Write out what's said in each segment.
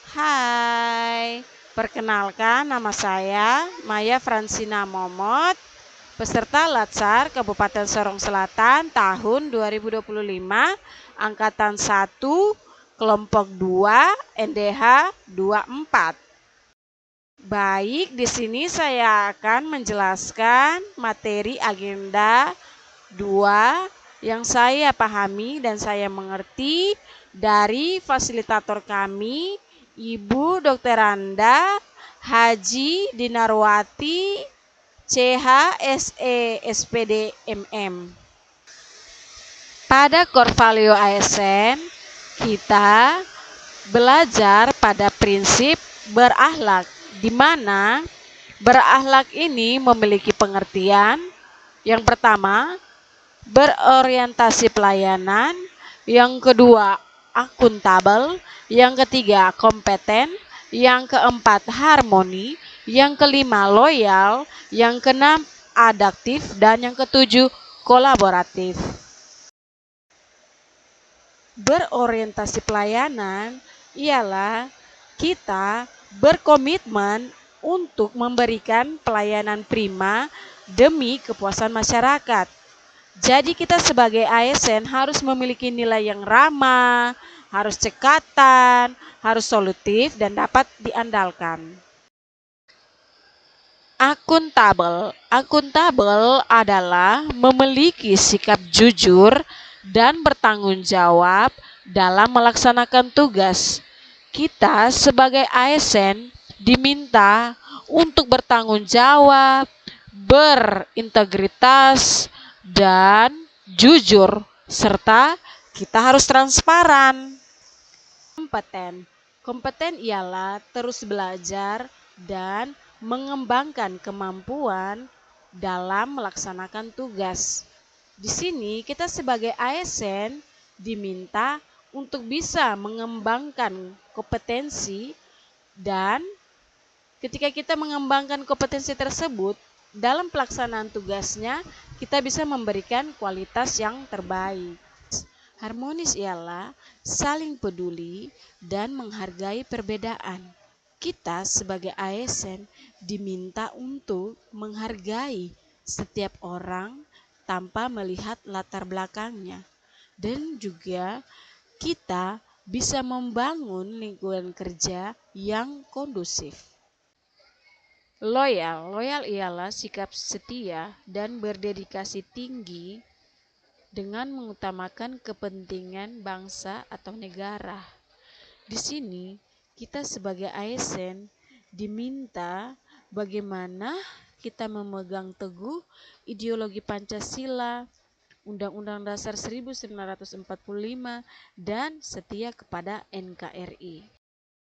Hai, perkenalkan nama saya Maya Fransina Momot, peserta Latsar Kabupaten Sorong Selatan tahun 2025, Angkatan 1, Kelompok 2, NDH 24. Baik, di sini saya akan menjelaskan materi agenda 2 yang saya pahami dan saya mengerti dari fasilitator kami, Ibu Dr. Randa Haji Dinarwati, CH SE SPD MM. Pada Korvalio ASN, kita belajar pada prinsip berakhlak, di mana berakhlak ini memiliki pengertian. Yang pertama, berorientasi pelayanan, yang kedua akuntabel, yang ketiga kompeten, yang keempat harmoni, yang kelima loyal, yang keenam adaptif, dan yang ketujuh kolaboratif. Berorientasi pelayanan ialah kita berkomitmen untuk memberikan pelayanan prima demi kepuasan masyarakat. Jadi kita sebagai ASN harus memiliki nilai yang ramah, harus cekatan, harus solutif, dan dapat diandalkan. Akuntabel. Akuntabel adalah memiliki sikap jujur dan bertanggung jawab dalam melaksanakan tugas. Kita sebagai ASN diminta untuk bertanggung jawab, berintegritas, dan jujur, serta kita harus transparan. Kompeten. Kompeten ialah terus belajar dan mengembangkan kemampuan dalam melaksanakan tugas. Di sini kita sebagai ASN diminta untuk bisa mengembangkan kompetensi, dan ketika kita mengembangkan kompetensi tersebut, dalam pelaksanaan tugasnya kita bisa memberikan kualitas yang terbaik. Harmonis ialah saling peduli dan menghargai perbedaan. Kita sebagai ASN diminta untuk menghargai setiap orang tanpa melihat latar belakangnya, dan juga kita bisa membangun lingkungan kerja yang kondusif. Loyal. Loyal ialah sikap setia dan berdedikasi tinggi dengan mengutamakan kepentingan bangsa atau negara. Di sini kita sebagai ASN diminta bagaimana kita memegang teguh ideologi Pancasila, Undang-Undang Dasar 1945, dan setia kepada NKRI.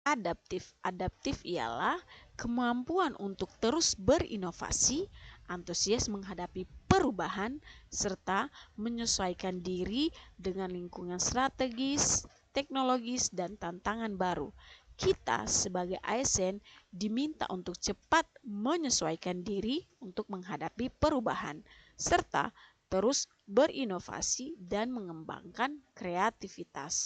Adaptif. Adaptif ialah kemampuan untuk terus berinovasi, antusias menghadapi perubahan, serta menyesuaikan diri dengan lingkungan strategis, teknologis, dan tantangan baru. Kita sebagai ASN diminta untuk cepat menyesuaikan diri untuk menghadapi perubahan, serta terus berinovasi dan mengembangkan kreativitas.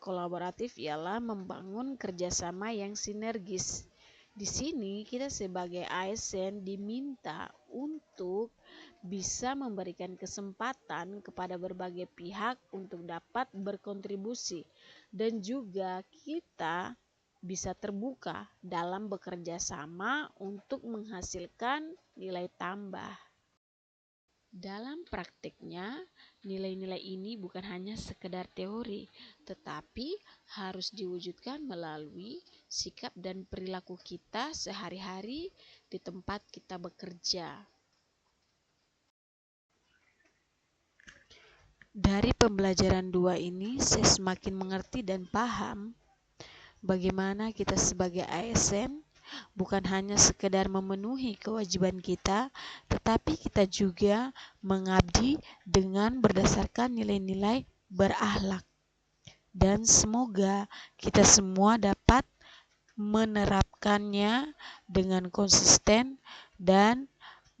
Kolaboratif ialah membangun kerjasama yang sinergis. Di sini kita sebagai ASN diminta untuk bisa memberikan kesempatan kepada berbagai pihak untuk dapat berkontribusi, dan juga kita bisa terbuka dalam bekerja sama untuk menghasilkan nilai tambah. Dalam prakteknya, nilai-nilai ini bukan hanya sekedar teori, tetapi harus diwujudkan melalui sikap dan perilaku kita sehari-hari di tempat kita bekerja. Dari pembelajaran 2 ini, saya semakin mengerti dan paham bagaimana kita sebagai ASN bukan hanya sekedar memenuhi kewajiban kita, tetapi kita juga mengabdi dengan berdasarkan nilai-nilai berakhlak. Dan semoga kita semua dapat menerapkannya dengan konsisten dan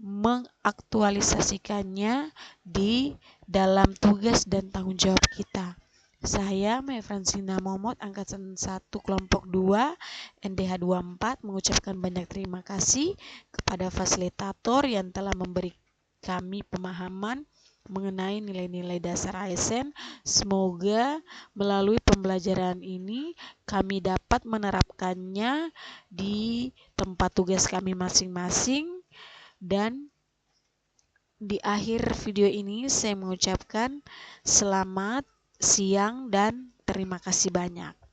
mengaktualisasikannya di dalam tugas dan tanggung jawab kita. Saya, Mei Fransina Momot, Angkatan 1 Kelompok 2, NDH 24, mengucapkan banyak terima kasih kepada fasilitator yang telah memberi kami pemahaman mengenai nilai-nilai dasar ASN. Semoga melalui pembelajaran ini kami dapat menerapkannya di tempat tugas kami masing-masing. Dan di akhir video ini saya mengucapkan selamat siang dan terima kasih banyak.